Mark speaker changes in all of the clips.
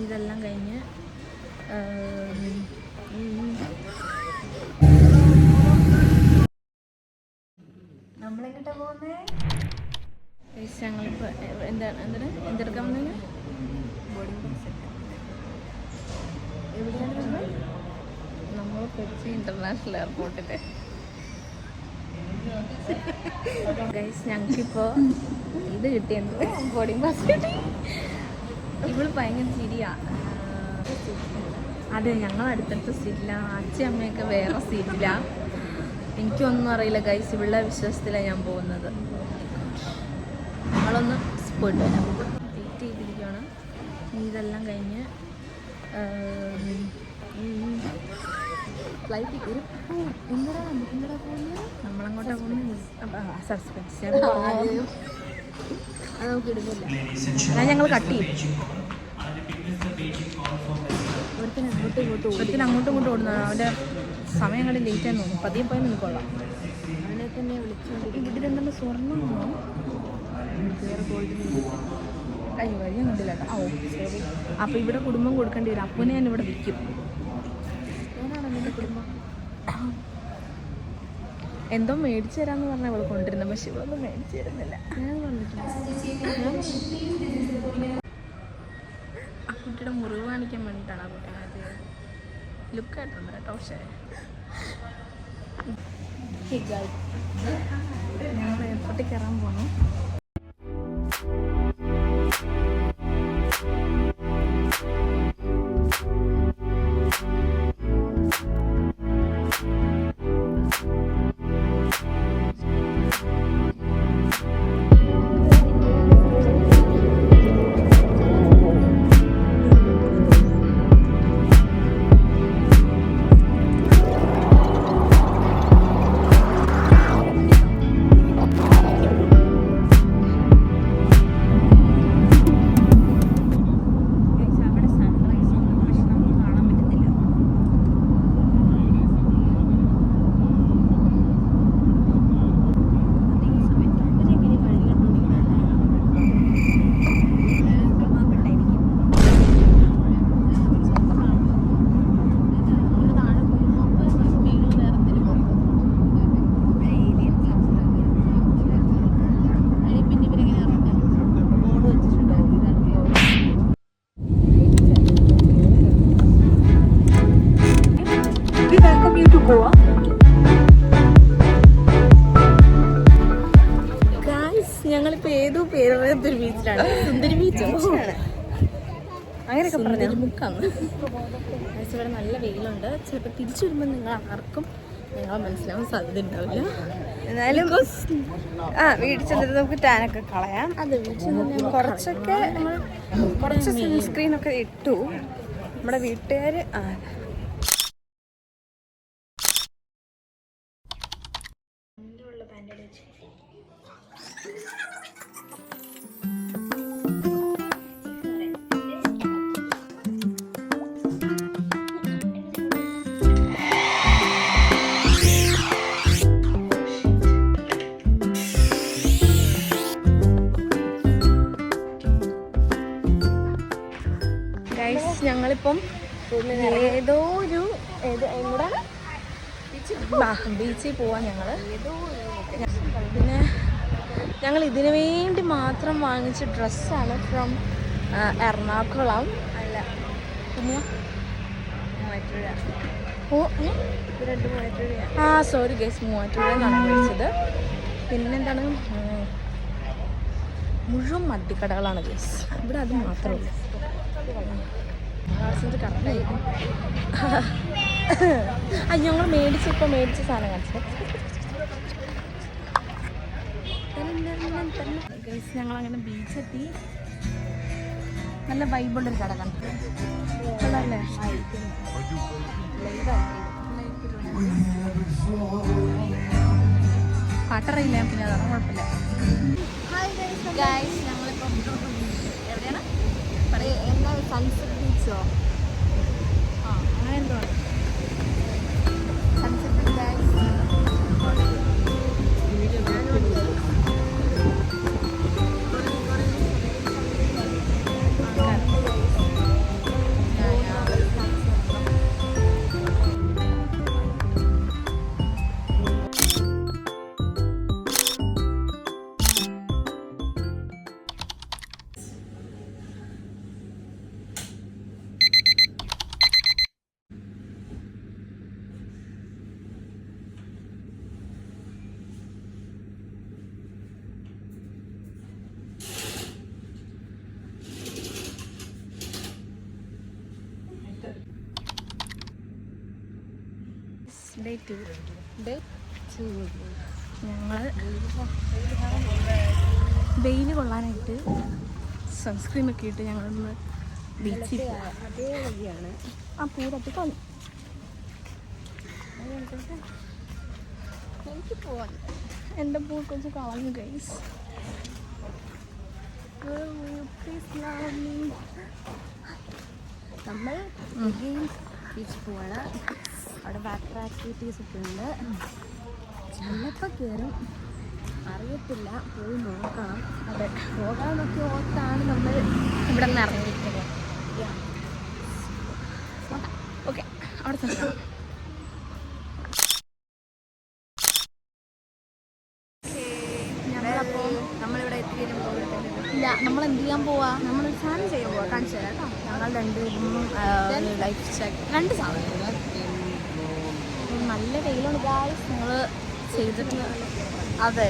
Speaker 1: ഇതെല്ലാം കഴിഞ്ഞ്
Speaker 2: നമ്മളെങ്ങോട്ടാ പോകുന്നേ?
Speaker 1: ഞങ്ങളിപ്പോൾ എന്തെടുക്കാൻ വന്നത്?
Speaker 2: ബോർഡിംഗ് പാസ്
Speaker 1: എവിടെയാണ് വരുന്നത്? നമ്മൾ കൊച്ചി ഇൻ്റർനാഷണൽ എയർപോർട്ടിൽ. ഗൈസ് ഞങ്ങൾക്കിപ്പോൾ ഇത് കിട്ടിയത് ബോർഡിംഗ് പാസ് കിട്ടി. ഇവള് ഭയങ്കര ചിരിയാ. അതെ, ഞങ്ങൾ അടുത്തടുത്ത സീറ്റില്ല, അച്ഛൻ അമ്മയൊക്കെ വേറെ സീറ്റില്ല. എനിക്കൊന്നും അറിയില്ല ഗൈസ്, ഇവളുടെ വിശ്വാസത്തിലാണ് ഞാൻ പോകുന്നത്. ഞങ്ങളൊന്ന് പോയിട്ട് വരാം. വെയിറ്റ് ചെയ്തിരിക്കുകയാണ്. ഇതെല്ലാം കഴിഞ്ഞ് ഫ്ലൈറ്റ് കയറി എങ്ങടാ പോകുന്നത്? നമ്മളങ്ങോട്ടാണ് പോകുന്നത്. സസ്പെൻസ് അത് നമുക്ക് ഇടുന്നില്ല. ഞാൻ ഞങ്ങൾ കട്ട് ചെയ്യും. ഒരുത്തിന് അങ്ങോട്ടും ഇങ്ങോട്ടും ഓടുന്നതാണ്. അവൻ്റെ സമയം കണ്ട് ലേറ്റ് ആയി തോന്നും. പതിയെ പോയി നിൽക്കൊള്ളാം. അവനെ തന്നെ വിളിച്ചുകൊണ്ട് ഇവിടെ എന്താണ് സ്വർണ്ണം തോന്നുന്നു. വേറെ ഗോൾഡിന് അയ്യോ വഴിയും കണ്ടില്ല കേട്ടോ. ഓ ശരി. അപ്പോൾ ഇവിടെ കുടുംബം കൊടുക്കേണ്ടി വരും. അപ്പനെ ഞാൻ ഇവിടെ വിൽക്കും. ഞാനാണ് എൻ്റെ കുടുംബം. എന്തോ മേടിച്ചു തരാമെന്ന് പറഞ്ഞാൽ അവൾ കൊണ്ടിരുന്നത്, പക്ഷെ ഇവളൊന്നും മേടിച്ചു തരുന്നില്ല. ഞാൻ കണ്ടിട്ടില്ല. ആ കുട്ടിയുടെ മുറിവ് കാണിക്കാൻ വേണ്ടിയിട്ടാണ് ആ കുട്ടി അത് ലുക്കായിട്ടുണ്ട് കേട്ടോ. പക്ഷേ ഞങ്ങൾ എയർപോർട്ടിൽ കയറാൻ പോകണം. ഞങ്ങളിപ്പോ ഏതോ പേരൊരു ബീച്ചിലാണ്. സുന്ദരി ബീച്ചോ അങ്ങനെയൊക്കെ പറഞ്ഞു മുക്കാണ്. ഇവിടെ നല്ല വെയിലുണ്ട്. ചിലപ്പോൾ തിരിച്ചു വരുമ്പോൾ നിങ്ങൾ ആർക്കും ഞങ്ങളെ മനസ്സിലാവാൻ സാധ്യത ഉണ്ടാവില്ല.
Speaker 2: എന്നാലും വീട്ടിൽ ചെന്നിട്ട് നമുക്ക് ടാനൊക്കെ കളയാം.
Speaker 1: അതെ, വീട്ടിൽ
Speaker 2: കുറച്ചൊക്കെ നമ്മൾ കുറച്ച് സൺസ്ക്രീനൊക്കെ ഇട്ടു. നമ്മുടെ വീട്ടുകാർ
Speaker 1: ഞങ്ങളിപ്പം ഏതോ ഒരു എവിടെയാണ് ബീച്ചിൽ പോവാൻ ഞങ്ങൾ. പിന്നെ ഞങ്ങൾ ഇതിനു വേണ്ടി മാത്രം വാങ്ങിച്ച ഡ്രസ്സാണ് ഫ്രം എറണാകുളം.
Speaker 2: അല്ല,
Speaker 1: പിന്നെ സോറി ഗൈസ്, 3000 എന്നാണ് മേടിച്ചത്. പിന്നെന്താണ്, മുഴുവൻ മദ്യക്കടകളാണ് ഗൈസ് ഇവിടെ. അത് മാത്രമല്ല കറക്റ്റായിരിക്കും. ഞങ്ങൾ മേടിച്ച സാധനം കാണിച്ചത് ഗൈസ്. ഞങ്ങളങ്ങനെ ബീച്ചെത്തി. നല്ല വൈബുള്ളൊരു കട കണ്ടു. കൊള്ളാമല്ലേ? പാട്ടറിയില്ല, പിന്നെ അതാണ് കുഴപ്പമില്ല. ഗൈസ് ഞങ്ങളിപ്പം എവിടെയാണ്
Speaker 2: എന്താ സൺസെറ്റ് ബീച്ചോ?
Speaker 1: അങ്ങനെ എന്തോ
Speaker 2: സൺസെറ്റ് ഗൈസ്.
Speaker 1: ഡേ 2 ഞങ്ങൾ വെയിൽ കൊള്ളാനായിട്ട് സൺസ്ക്രീൻ ഒക്കെ ഇട്ട് ഞങ്ങളൊന്ന് ബീച്ചിൽ
Speaker 2: അതേ വഴിയാണ്.
Speaker 1: ആ പൂ തട്ടി കളഞ്ഞു.
Speaker 2: എനിക്ക് പോവാൻ
Speaker 1: എൻ്റെ പൂ കുറച്ച് കളഞ്ഞു ഗൈസ്.
Speaker 2: നമ്മൾ ബീച്ചിൽ പോവാണ്. അവിടെ വാട്ടർ ആക്ടിവിറ്റീസ് ഒക്കെ ഉണ്ട്. ചിലപ്പോൾ കയറും, അറിയത്തില്ല, പോയി നോക്കണം.
Speaker 1: അതെ,
Speaker 2: പോകാമെന്നൊക്കെ ഓർത്താണ് നമ്മൾ
Speaker 1: ഇവിടെ നിന്ന് ഇറങ്ങിയിരിക്കുന്നത്. ഓക്കെ, അവിടെ തന്നെ
Speaker 2: നമ്മളിവിടെ എത്തിക്കഴിഞ്ഞാൽ പോകട്ടെ.
Speaker 1: ഇല്ല. നമ്മൾ എന്ത് ചെയ്യാൻ പോവാ?
Speaker 2: നമ്മളൊരു സാധനം ചെയ്യാൻ പോവാം, കാണിച്ചു തരാം കേട്ടോ.
Speaker 1: ഞങ്ങൾ രണ്ടുപേരും ലൈഫ് ജാക്കറ്റ്, 2 സാധനങ്ങൾ. നല്ല വെയിലാണ് ഗായ്സ്. ഞങ്ങൾ ചെയ്തിട്ട് അതെ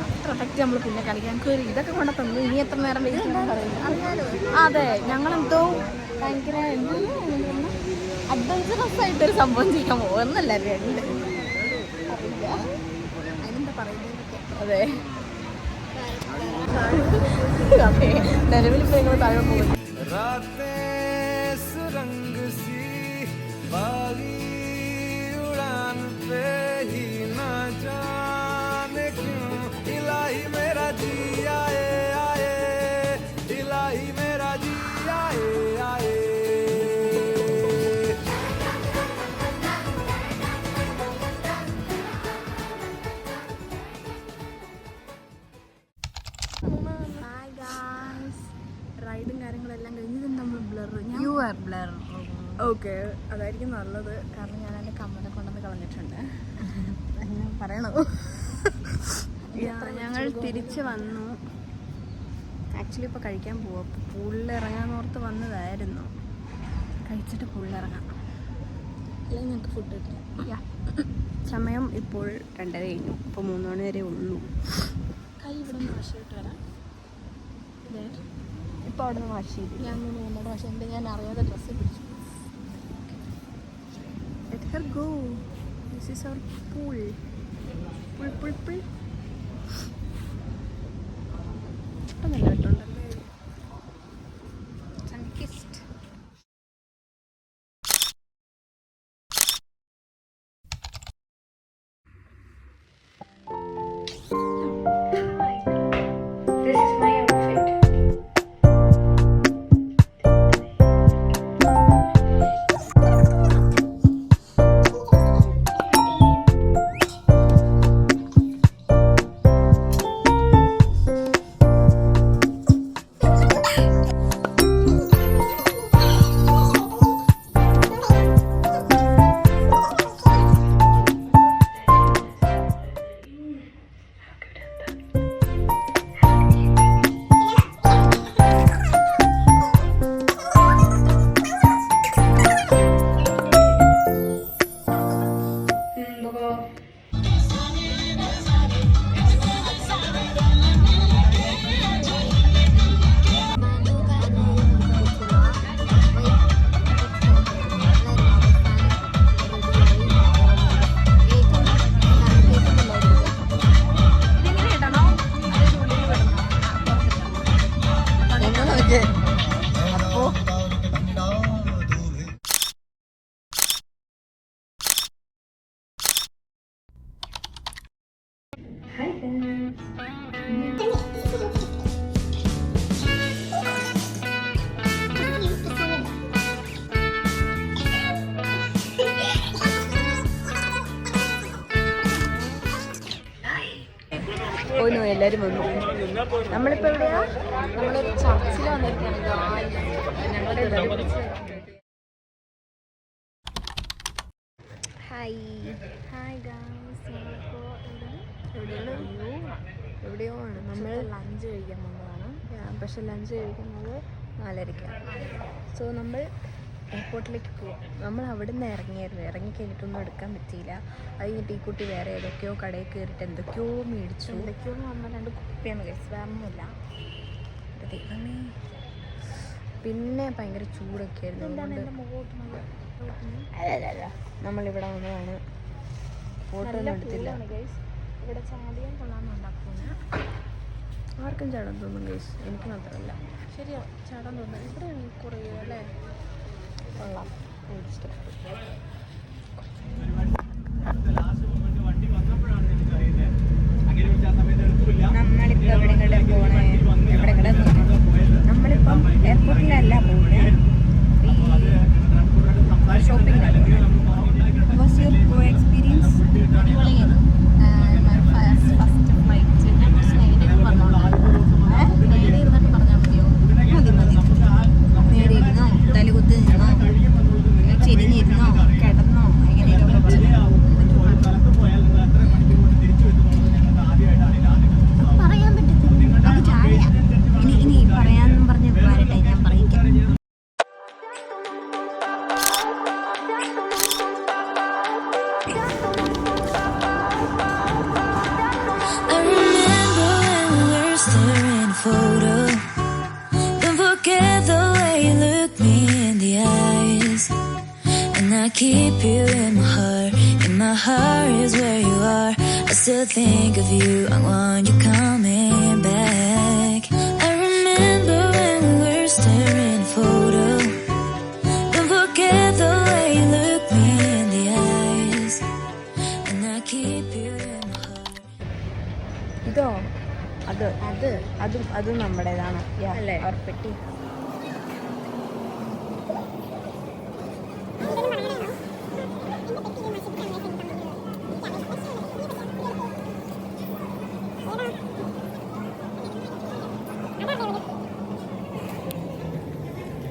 Speaker 1: അത്ര എഫക്റ്റ് നമ്മൾ പിന്നെ കളിക്കാൻ ഞങ്ങൾക്ക് ഒരു ഇതൊക്കെ കൊണ്ട് തന്നു. ഇനി എത്ര നേരം വെയിറ്റ് ചെയ്യാൻ പറയുന്നത്? അതെ, ഞങ്ങളെന്തോ ഭയങ്കര അഡ്വഞ്ചറസ് ആയിട്ടൊരു സംഭവം ചെയ്യാൻ പോകുന്നല്ല 2
Speaker 2: അതിനെന്താ പറയുന്നതൊക്കെ.
Speaker 1: അതെ അതെ, നിലവിലിപ്പോൾ ഞങ്ങൾ താഴെ പോകുന്നു. റൈഡും കാര്യങ്ങളെല്ലാം കഴിഞ്ഞ് നമ്മൾ ബ്ലർ. ഓക്കെ, അതായിരിക്കും നല്ലത്. കാരണം ഞാൻ എൻ്റെ കമ്മലെ കൊണ്ടുവന്ന് കളഞ്ഞിട്ടുണ്ട്. പറയണോ?
Speaker 2: ഞങ്ങൾ തിരിച്ച് വന്നു. ആക്ച്വലി ഇപ്പോൾ കഴിക്കാൻ പോവാം. പൂളിൽ ഇറങ്ങാന്നോർത്ത് വന്നതായിരുന്നു. കഴിച്ചിട്ട് പൂളിൽ ഇറങ്ങാം,
Speaker 1: അല്ലെങ്കിൽ ഞങ്ങൾക്ക് ഫുഡ് കിട്ടില്ല.
Speaker 2: സമയം ഇപ്പോൾ 2:30 കഴിഞ്ഞു. ഇപ്പോൾ 3 മണി വരെ ഉള്ളൂ.
Speaker 1: കൈ ഇവിടെ നിന്ന് വാഷ് ചെയ്തിട്ട് വരാം.
Speaker 2: ഇപ്പോൾ അവിടെ നിന്ന് വാഷ് ചെയ്തു.
Speaker 1: ഞാൻ 3 വാഷ് എൻ്റെ ഞാൻ അറിയാതെ ഡ്രസ്സ് പിടിച്ചു.
Speaker 2: Let her go. This is our pool. Pool.
Speaker 1: നല്ല കേട്ടുണ്ടല്ലേ.
Speaker 2: Sun-kissed. This is my outfit. പോയി എല്ലാവരും വന്നു. നമ്മളിപ്പോൾ എവിടെയാ?
Speaker 1: നമ്മളൊരു ചർച്ചിൽ വന്നിരിക്കുകയാണ്. ഞങ്ങളുടെ
Speaker 2: ഹായ് ഗായ്സ്. എവിടെയോ ആണ് നമ്മൾ
Speaker 1: ലഞ്ച് കഴിക്കാൻ പോകുന്നതാണ്.
Speaker 2: പക്ഷെ ലഞ്ച് കഴിക്കുന്നത് 4:30. സോ നമ്മൾ എയർപോർട്ടിലേക്ക് പോവാം. നമ്മൾ അവിടെ നിന്ന് ഇറങ്ങിക്കഴിഞ്ഞിട്ടൊന്നും എടുക്കാൻ പറ്റിയില്ല. അത് കഴിഞ്ഞിട്ട് ഈ കുട്ടി വേറെ ഏതൊക്കെയോ കടയിൽ കയറിയിട്ട് എന്തൊക്കെയോ മേടിച്ചു.
Speaker 1: എന്തൊക്കെയോ പറഞ്ഞാൽ 2 കുപ്പിയാണ് കഴിച്ച്, വേറെ ഒന്നുമില്ല.
Speaker 2: ദൈവമേ, പിന്നെ ഭയങ്കര ചൂടൊക്കെ ആയിരുന്നു. അല്ല നമ്മളിവിടെ വന്നതാണ്, ഫോട്ടോ ഒന്നും എടുത്തില്ല.
Speaker 1: ഇവിടെ ചാടിയാൻ കൊള്ളാമെന്നുണ്ടാക്കുന്ന
Speaker 2: ആർക്കും ചാടാൻ തോന്നും ഗൈസ്, എനിക്ക് മാത്രമല്ല.
Speaker 1: ശരിയാ, ചാടാൻ തോന്നുന്നു. ഇവിടെയാണ് കുറേ അല്ലേ,
Speaker 2: കൊള്ളാം, എനിക്ക് ഇഷ്ടപ്പെട്ടു. നമ്മളിപ്പോൾ എവിടെയെങ്കിലും പോകണേ, എവിടെയെങ്കിലും നമ്മളിപ്പം എയർപോർട്ടിലല്ല പോകുന്നത്, ഈ ഷോപ്പിങ്ങിലാണ്. What's your experience?
Speaker 1: അടിപൊളിയാണ്. ഫസ്റ്റ് ഫ്ലൈറ്റ് ഞാൻ കുറച്ച് നേരെ പറഞ്ഞോളാം. നേരെ ഇരുന്നിട്ട് പറഞ്ഞാൽ മതിയോ?
Speaker 2: മതി നേരെ ഇരുന്നോ, തലകുത്ത് നിന്നോ, ചെരിഞ്ഞിരുന്നോ, കിടന്നോ, എങ്ങനെയൊക്കെ
Speaker 1: പറയാൻ പറ്റത്തില്ല,
Speaker 2: നമുക്ക് ചാടിയാ. ഇനി പറയാമെന്നും പറഞ്ഞ് വരട്ടെ, ഞാൻ പറയിക്കാം.
Speaker 3: I remember when we were staring at a photo. Don't forget the way you look me in the eyes. And I keep you in my heart. In my heart is where you are. I still think of you. I want you coming back. I remember when we were staring at a photo. Don't forget the way you look me in the eyes. And I keep you in my heart.
Speaker 2: ഇതോ അതും നമ്മുടേതാണ്
Speaker 1: അല്ലേ?
Speaker 2: അവർ പെട്ടി.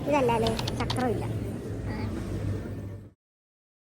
Speaker 2: ഇതല്ലേ ചക്രമില്ല.